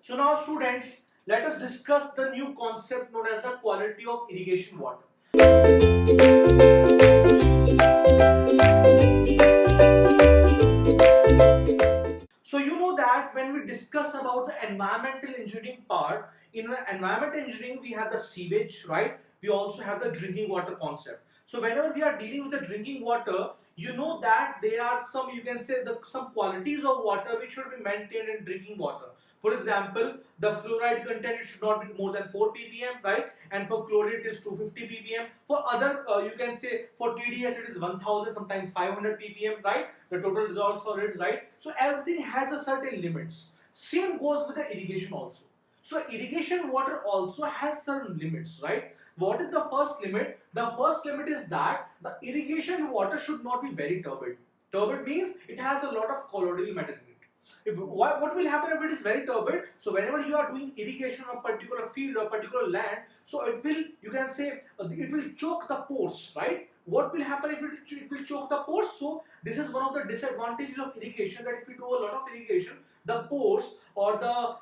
So now students, let us discuss the new concept known as the quality of irrigation water. So you know that when we discuss about the environmental engineering part, in the environmental engineering we have the sewage, right? We also have the drinking water concept. So whenever we are dealing with the drinking water, you know that there are some, you can say, some qualities of water which should be maintained in drinking water. For example, the fluoride content, it should not be more than 4 ppm, right? And for chloride it is 250 ppm. For other, you can say for TDS it is 1000, sometimes 500 ppm, right? The total dissolved solids, right? So everything has a certain limits. Same goes with the irrigation also. So irrigation water also has certain limits, right? What is the first limit? The first limit is that the irrigation water should not be very turbid. Turbid means it has a lot of colloidal matter in it. What will happen if it is very turbid? So whenever you are doing irrigation on a particular field or particular land, so it will, you can say, it will choke the pores, right? What will happen if it will choke the pores? So this is one of the disadvantages of irrigation, that if you do a lot of irrigation, the pores or the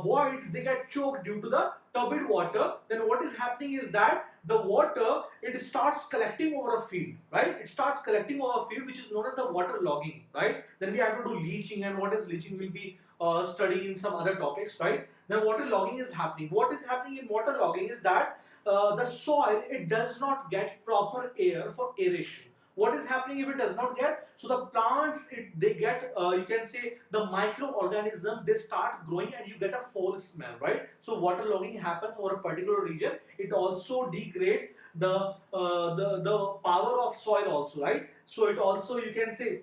voids, they get choked due to the turbid water. Then what is happening is that the water, it starts collecting over a field, right? It starts collecting over a field, which is known as the water logging, right? Then we have to do leaching, and what is leaching will be studying in some other topics, right? Then water logging is happening. What is happening in water logging is that the soil, it does not get proper air for aeration. What is happening if it does not get? So the plants, they get, you can say, the microorganism, they start growing and you get a foul smell, right? So water logging happens over a particular region. It also degrades the power of soil also, right? So it also, you can say,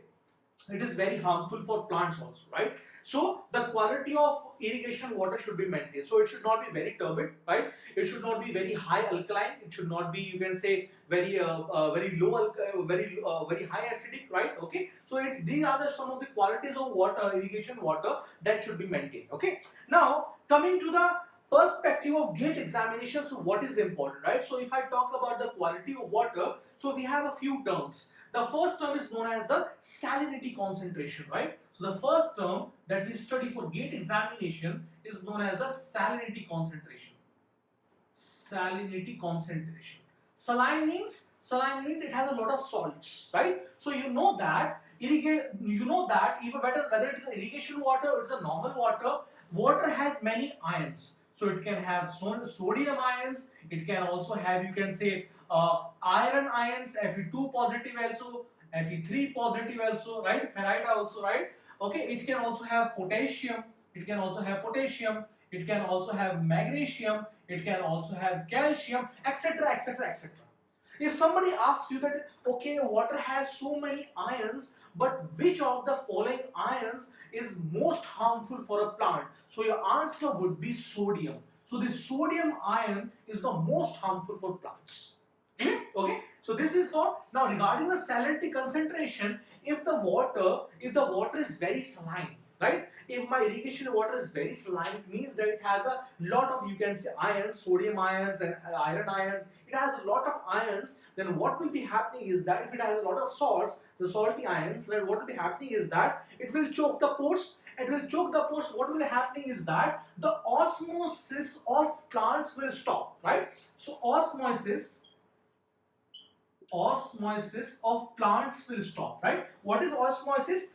it is very harmful for plants also, right? So the quality of irrigation water should be maintained. So it should not be very turbid, right? It should not be very high alkaline. It should not be, you can say, very low, very high acidic, right? Okay. So these are some of the qualities of water, irrigation water, that should be maintained. Okay. Now coming to the perspective of gate examination, so what is important, right? So if I talk about the quality of water, so we have a few terms. The first term is known as the salinity concentration, right? So the first term that we study for gate examination is known as the salinity concentration. Salinity concentration. Saline means it has a lot of salts, right? So you know that even whether it is irrigation water or it's a normal water, water has many ions. So it can have sodium ions. It can also have, you can say, iron ions, Fe2 positive also, Fe3 positive also, right? Ferrite also, right? Okay, it can also have potassium. It can also have potassium. It can also have magnesium. It can also have calcium, etc., etc., etc. If somebody asks you that, okay, water has so many ions, but which of the following ions is most harmful for a plant? So your answer would be sodium. So the sodium ion is the most harmful for plants. Clear? Okay. So this is for now. Regarding the salinity concentration, if the water is very saline, right? If my irrigation water is very saline, it means that it has a lot of, you can say, ions, sodium ions and iron ions. It has a lot of ions. Then what will be happening is that if it has a lot of salts, the salty ions, then what will be happening is that it will choke the pores. It will choke the pores. What will be happening is that the osmosis of plants will stop, right? So osmosis of plants will stop, right? What is osmosis?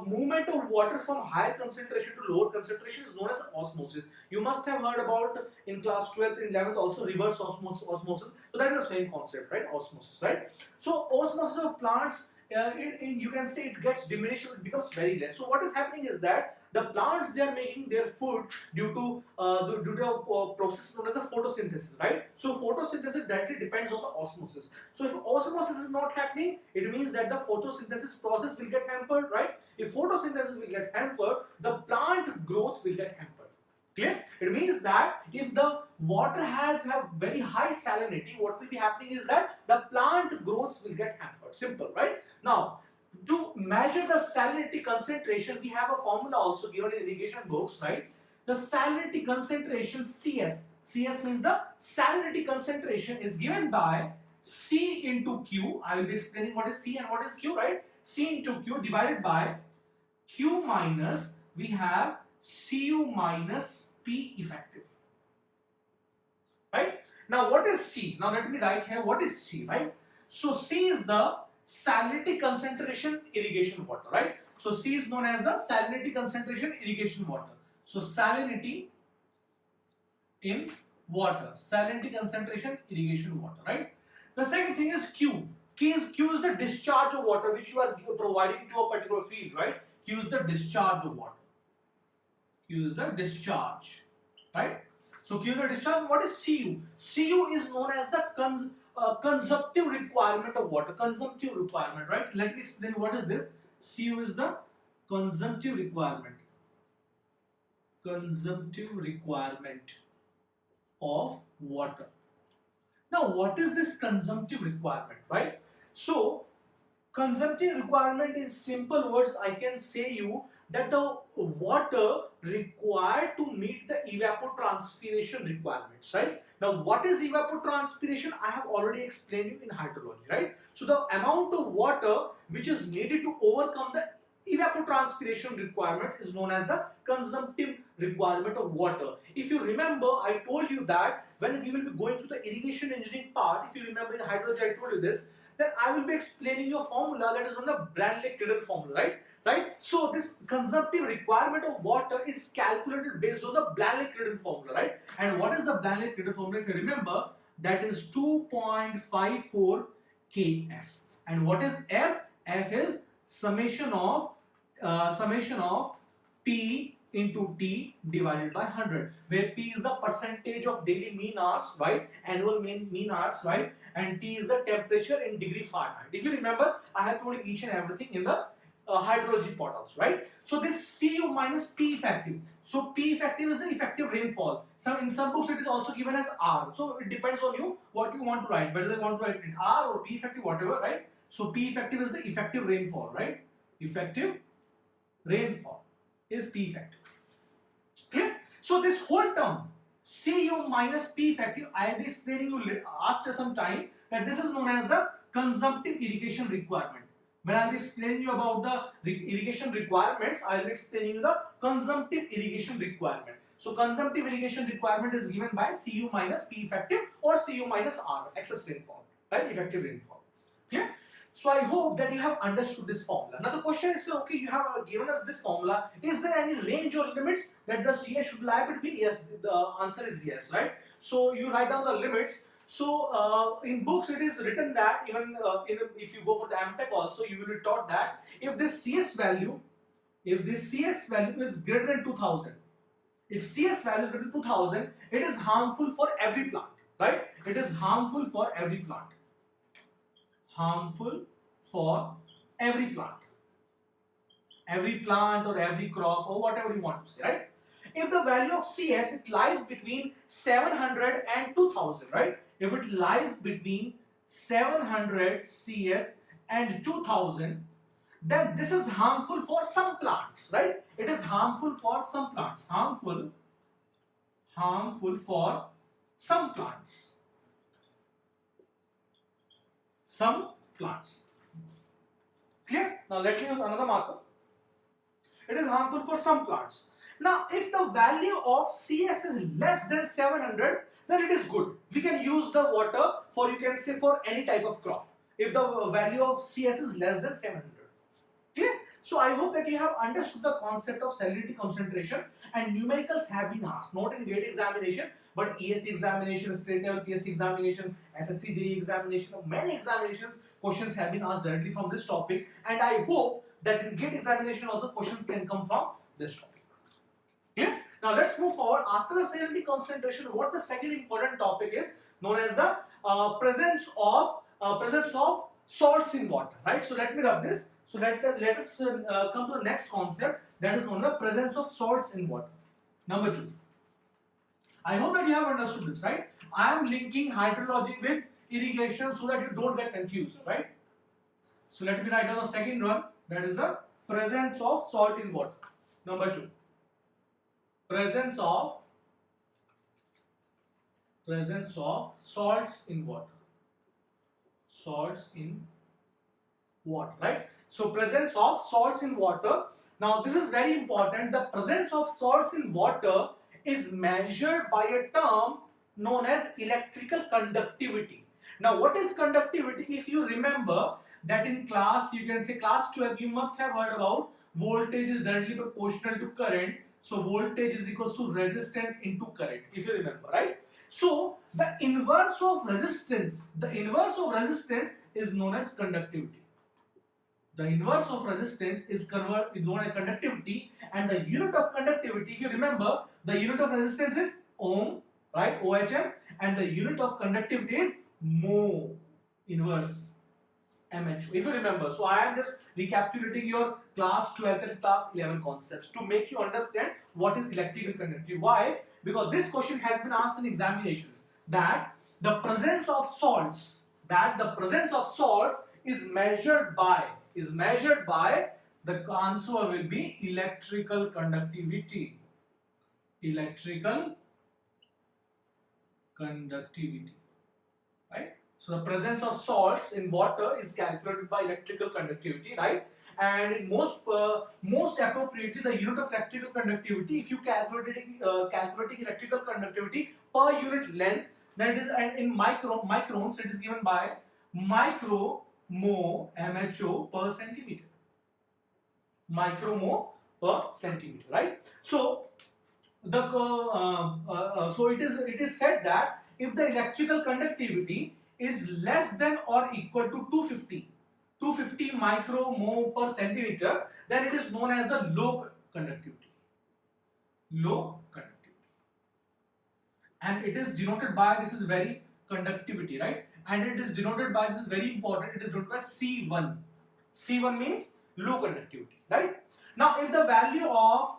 Movement of water from higher concentration to lower concentration is known as osmosis. You must have heard about in class 12th and 11th also reverse osmosis. So that is the same concept, right? Osmosis, right? So osmosis of plants, you can say it gets diminished, it becomes very less. So what is happening is that the plants, they are making their food due to a process known as the photosynthesis, right? So photosynthesis directly depends on the osmosis. So if osmosis is not happening, it means that the photosynthesis process will get hampered, right? If photosynthesis will get hampered, the plant growth will get hampered. Clear? It means that if the water has very high salinity, what will be happening is that the plant growths will get hampered. Simple, right? Now, to measure the salinity concentration, we have a formula also given in irrigation books, right? The salinity concentration, CS. CS means the salinity concentration is given by C into Q. I will be explaining what is C and what is Q, right? C into Q divided by Q minus, we have Cu minus P effective. Right? Now what is C? Now let me write here what is C, right? So C is the salinity concentration irrigation water, right? So C is known as the salinity concentration irrigation water. So salinity in water, salinity concentration irrigation water, right? The second thing is Q. Q is the discharge of water which you are providing to a particular field, right? Q is the discharge of water. Q is the discharge, right? So Q is the discharge. What is Cu? Cu is known as the consumptive requirement of water. Consumptive requirement, right? Let me explain what is this. Cu is the consumptive requirement. Consumptive requirement of water. Now, what is this consumptive requirement, right? So, consumptive requirement in simple words, I can say you that the water required to meet the evapotranspiration requirements, right? Now, what is evapotranspiration? I have already explained you in hydrology, right? So, the amount of water which is needed to overcome the evapotranspiration requirements is known as the consumptive requirement of water. If you remember, I told you that when we will be going through the irrigation engineering part, if you remember in hydrology, I told you this, then I will be explaining your formula that is on the Branly-Criddle formula, right? Right? So this consumptive requirement of water is calculated based on the Branly-Criddle formula, right? And what is the Branly-Criddle formula? If you remember, that is 2.54 kF. And what is F? F is summation of P into T divided by 100, where P is the percentage of daily mean hours, right? Annual mean hours, right? And T is the temperature in degree Fahrenheit. If you remember, I have told you each and everything in the hydrology part also, right? So this Cu minus P effective. So P effective is the effective rainfall. So in some books it is also given as R. So it depends on you what you want to write, whether you want to write it R or P effective, whatever, right? So P effective is the effective rainfall, right? Effective rainfall is P effective. Clear? So this whole term Cu minus P effective, I will be explaining you after some time that this is known as the consumptive irrigation requirement. When I will be explaining you about the irrigation requirements, I will be explaining you the consumptive irrigation requirement. So consumptive irrigation requirement is given by Cu minus P effective or Cu minus R, excess rainfall, right? Effective rainfall. Clear? So I hope that you have understood this formula. Now the question is, okay, you have given us this formula. Is there any range or limits that the CS should lie between? Yes, the answer is yes, right? So you write down the limits. So in books it is written that even if you go for the MTech also, you will be taught that if this CS value is greater than 2000, if CS value is greater than 2000, it is harmful for every plant, right? It is harmful for every plant. Harmful for every plant or every crop or whatever you want to say, right? If the value of CS it lies between 700 and 2000, right? If it lies between 700 CS and 2000, then this is harmful for some plants, right? It is harmful for some plants. Harmful for some plants. Some plants. Clear? Now let me use another marker. It is harmful for some plants. Now if the value of CS is less than 700, then it is good. We can use the water for, you can say, for any type of crop. If the value of CS is less than 700. Clear? So I hope that you have understood the concept of salinity concentration, and numericals have been asked, not in GATE examination, but ESC examination, state level PSC examination, SSC JEE examination, many examinations, questions have been asked directly from this topic, and I hope that in GATE examination also questions can come from this topic. Clear? Now let's move forward. After the salinity concentration, what the second important topic is known as the presence of salts in water, right? So let me rub this. So let us come to the next concept, that is known as the presence of salts in water. Number 2. I hope that you have understood this, right? I am linking hydrology with irrigation so that you don't get confused, right? So let me write down the second one, that is the presence of salt in water. Number 2. Presence of salts in water. Salts in water, right? So presence of salts in water. Now this is very important. The presence of salts in water is measured by a term known as electrical conductivity. Now what is conductivity? If you remember that in class, you can say class 12, you must have heard about voltage is directly proportional to current. So voltage is equals to resistance into current, if you remember, right? So the inverse of resistance, is known as conductivity. The inverse of resistance is known as conductivity, and the unit of conductivity, if you remember, the unit of resistance is ohm, right? OHM, and the unit of conductivity is mho, inverse MHO, if you remember. So I am just recapitulating your class 12 and class 11 concepts to make you understand what is electrical conductivity. Why? Because this question has been asked in examinations, that the presence of salts, is measured by, the answer will be electrical conductivity. Electrical conductivity, right? So the presence of salts in water is calculated by electrical conductivity, right? And in most appropriately, the unit of electrical conductivity, if you calculating electrical conductivity per unit length, then it is, and in microns, it is given by micro mho MHO per centimeter. Micromole per centimeter, right? So the it is said that if the electrical conductivity is less than or equal to 250 micromole per centimeter, then it is known as the low conductivity. Low conductivity, and it is denoted by, this is very conductivity, right? And it is denoted by, this is very important, it is denoted by C1. C1 means low conductivity, right? Now if the value of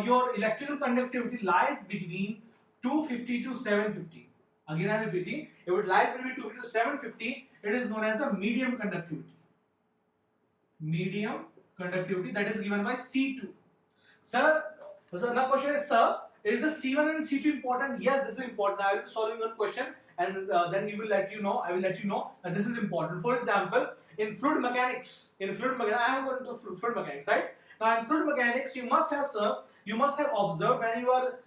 your electrical conductivity lies between 250 to 750, again I am repeating, if it lies between 250 to 750, it is known as the medium conductivity. Medium conductivity, that is given by C2. Sir, now question is, sir, is the C1 and C2 important? Yes, this is important. I will be solving one question, and then I will let you know that this is important. For example, in fluid mechanics, I have gone to fluid mechanics, right? Now in fluid mechanics, you must have observed when you are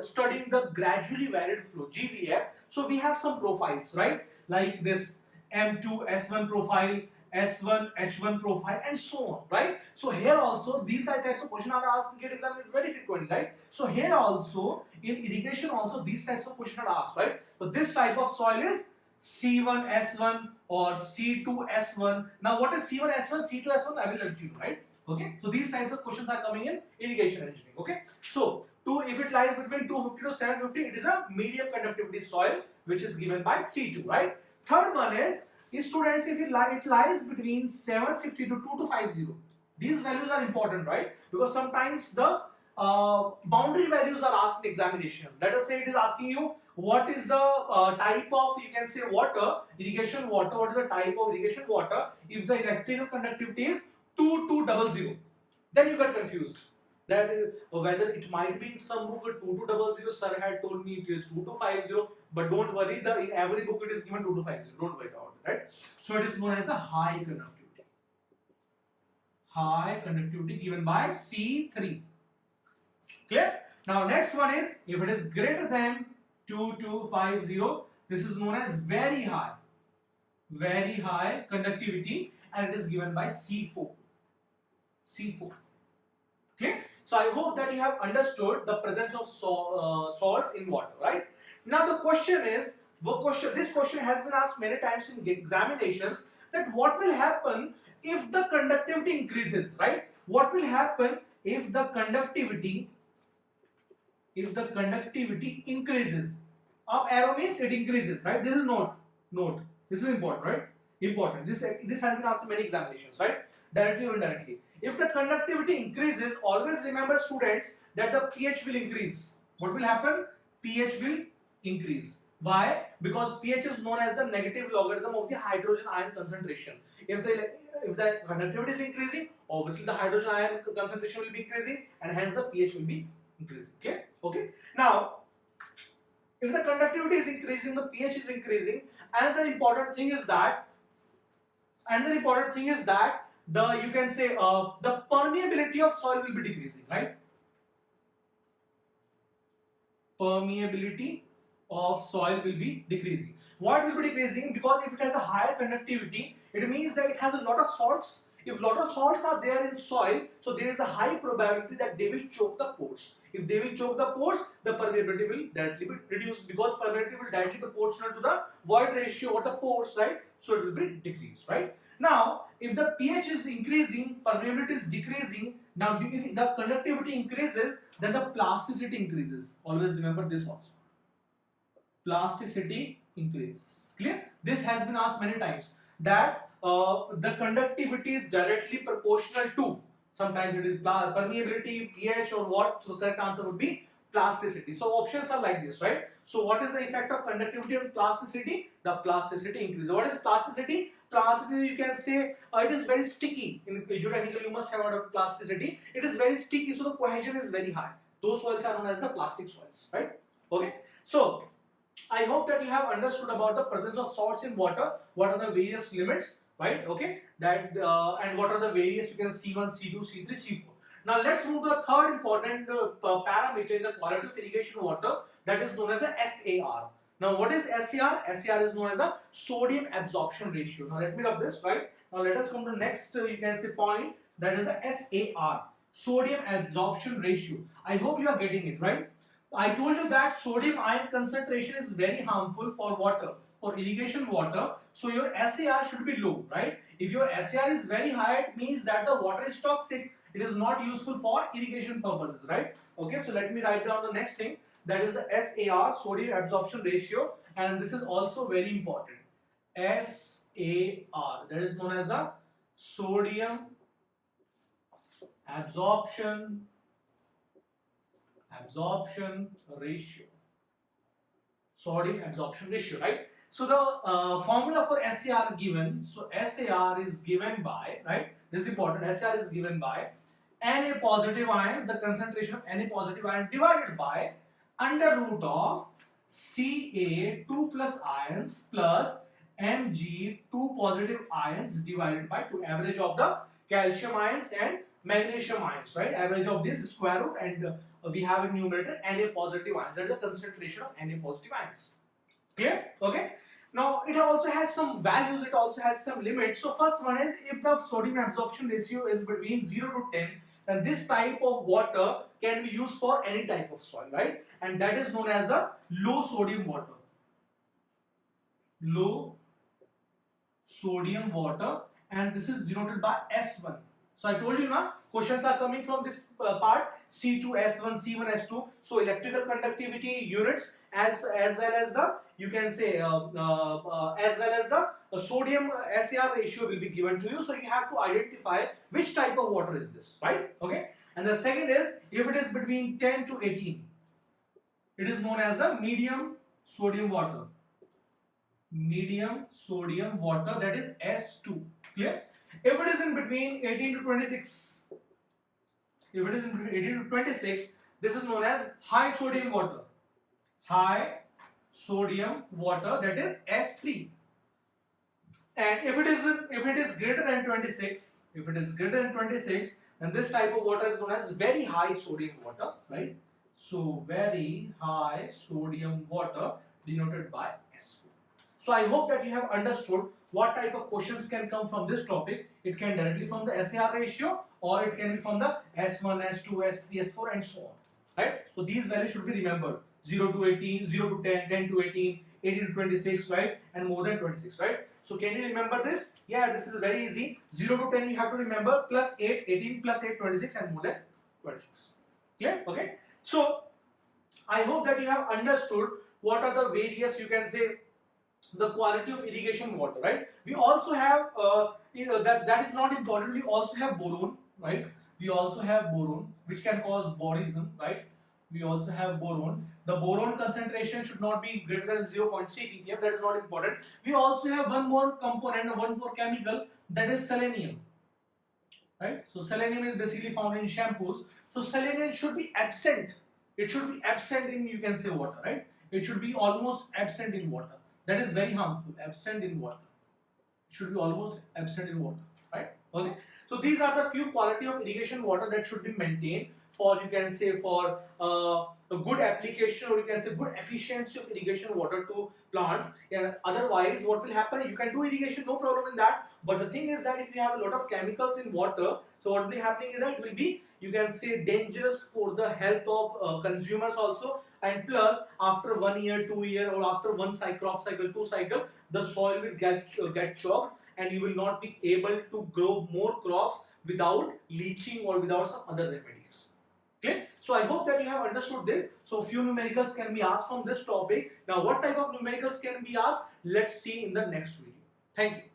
studying the gradually varied flow, GVF. So we have some profiles, right? Like this M2 S1 profile, S1 H1 profile, and so on, right? So here also these types of questions are asked in GATE exam very frequently, right? So here also in irrigation also these types of questions are asked, right? So this type of soil is C1 S1 or C2 S1. Now what is C1 S1, C2 S1? I will let you know, right? Okay, so these types of questions are coming in irrigation engineering. Okay, so if it lies between 250 to 750, it is a medium conductivity soil, which is given by C2, right? Third one is students, if it lies between 750 to 2250. These values are important, right? Because sometimes the boundary values are asked in examination. Let us say it is asking you what is the type of, you can say, irrigation water. What is the type of irrigation water? If the electrical conductivity is 2200, then you get confused. That whether it might be in some book 2200, sir had told me it is 2250, but don't worry, in every book it is given 2250. Don't worry about it, right? So it is known as the high conductivity. High conductivity given by C3. Clear? Now next one is, if it is greater than 2250, this is known as very high conductivity, and it is given by C4. C4. Clear? So I hope that you have understood the presence of salts in water, right? Now the question is, this question has been asked many times in examinations, that what will happen if the conductivity increases, right? What will happen if the conductivity increases? Up arrow means it increases, right? This is note. This is important, right? Important. This has been asked in many examinations, right? Directly or indirectly. If the conductivity increases, always remember, students, that the pH will increase. What will happen? pH will increase. Why? Because pH is known as the negative logarithm of the hydrogen ion concentration. If the conductivity is increasing, obviously the hydrogen ion concentration will be increasing, and hence the pH will be increasing. Okay. Now, if the conductivity is increasing, the pH is increasing. Another important thing is that the you can say the permeability of soil will be decreasing, right? Permeability of soil will be decreasing. What will be decreasing? Because if it has a higher conductivity, it means that it has a lot of salts. If lot of salts are there in soil, so there is a high probability that they will choke the pores. If they will choke the pores, the permeability will directly be reduced, because permeability will directly proportional to the void ratio or the pores, right? So it will be decreased, right? Now, if the pH is increasing, permeability is decreasing. Now, if the conductivity increases, then the plasticity increases. Always remember this also. Plasticity increases. Clear? This has been asked many times, that the conductivity is directly proportional to, sometimes it is permeability, pH, or what. So the correct answer would be plasticity. So options are like this, right? So what is the effect of conductivity on plasticity? The plasticity increases. What is plasticity? Plasticity, you can say it is very sticky. In geotechnical, you must have heard of plasticity. It is very sticky, so the cohesion is very high. Those soils are known as the plastic soils, right? Okay. So I hope that you have understood about the presence of salts in water. What are the various limits, right? Okay, that and what are the various, you can C1, C2, C3, C4. Now let's move to the third important parameter in the quality of irrigation water, that is known as the SAR. Now what is SAR? SAR is known as the sodium absorption ratio. Now let me rub this, right? Now let us come to next, you can say point, that is the SAR, sodium absorption ratio. I hope you are getting it, right? I told you that sodium ion concentration is very harmful for water, for irrigation water. So your SAR should be low, right? If your SAR is very high, it means that the water is toxic. It is not useful for irrigation purposes, right? Okay, so let me write down the next thing. That is the SAR, sodium absorption ratio, and this is also very important. SAR, that is known as the sodium absorption ratio. Sodium absorption ratio, right? So the formula for SAR given, so SAR is given by, right? This is important. SAR is given by Na positive ions, the concentration of Na positive ion divided by under root of Ca 2 plus ions plus Mg 2 positive ions divided by 2, average of the calcium ions and magnesium ions, right? Average of this square root, and we have a numerator Na positive ions. That is the concentration of Na positive ions. Clear? Okay. Now it also has some values, it also has some limits. So first one is, if the sodium absorption ratio is between 0 to 10, then this type of water can be used for any type of soil, right? And that is known as the low sodium water. Low sodium water, and this is denoted by S1. So I told you now, questions are coming from this part, C2, S1, C1, S2. So electrical conductivity units, as well as the, you can say as well as the sodium SAR ratio will be given to you. So you have to identify which type of water is this, right? Okay. And the second is, if it is between 10 to 18, it is known as the medium sodium water. Medium sodium water, that is S2. Clear? If it is in between 18 to 26, if it is in between 18 to 26, this is known as high sodium water. High sodium water, that is S3. And if it is greater than 26, if it is greater than 26, then this type of water is known as very high sodium water, right? So very high sodium water, denoted by S4. So I hope that you have understood what type of questions can come from this topic. It can directly from the SAR ratio, or it can be from the S1, S2, S3, S4, and so on, right? So these values should be remembered: 0 to 18, 0 to 10, 10 to 18, 18 to 26, right? And more than 26, right? So can you remember this? Yeah, this is very easy. 0 to 10 you have to remember, plus 8, 18, plus 8, 26, and more than 26. Clear? Okay. So I hope that you have understood what are the various, you can say, the quality of irrigation water, right? We also have that is not important. We also have boron, right? We also have boron, which can cause borism, right? We also have boron. The boron concentration should not be greater than 0.3 ppm. That is not important. We also have one more component, one more chemical, that is selenium, right? So selenium is basically found in shampoos. So selenium should be absent. It should be absent in, you can say, water, right? It should be almost absent in water. That is very harmful. Absent in water. It should be almost absent in water, right? Okay, so these are the few quality of irrigation water that should be maintained for, you can say, for a good application, or you can say good efficiency of irrigation water to plants. Yeah, otherwise what will happen, you can do irrigation, no problem in that, but the thing is that if you have a lot of chemicals in water, so what will be happening is that it will be, you can say, dangerous for the health of consumers also, and plus after 1 year, 2 year, or after one cycle, crop cycle, two cycle, the soil will get choked, and you will not be able to grow more crops without leaching or without some other remedies. Okay, so I hope that you have understood this. So few numericals can be asked from this topic. Now what type of numericals can be asked, let's see in the next video. Thank you.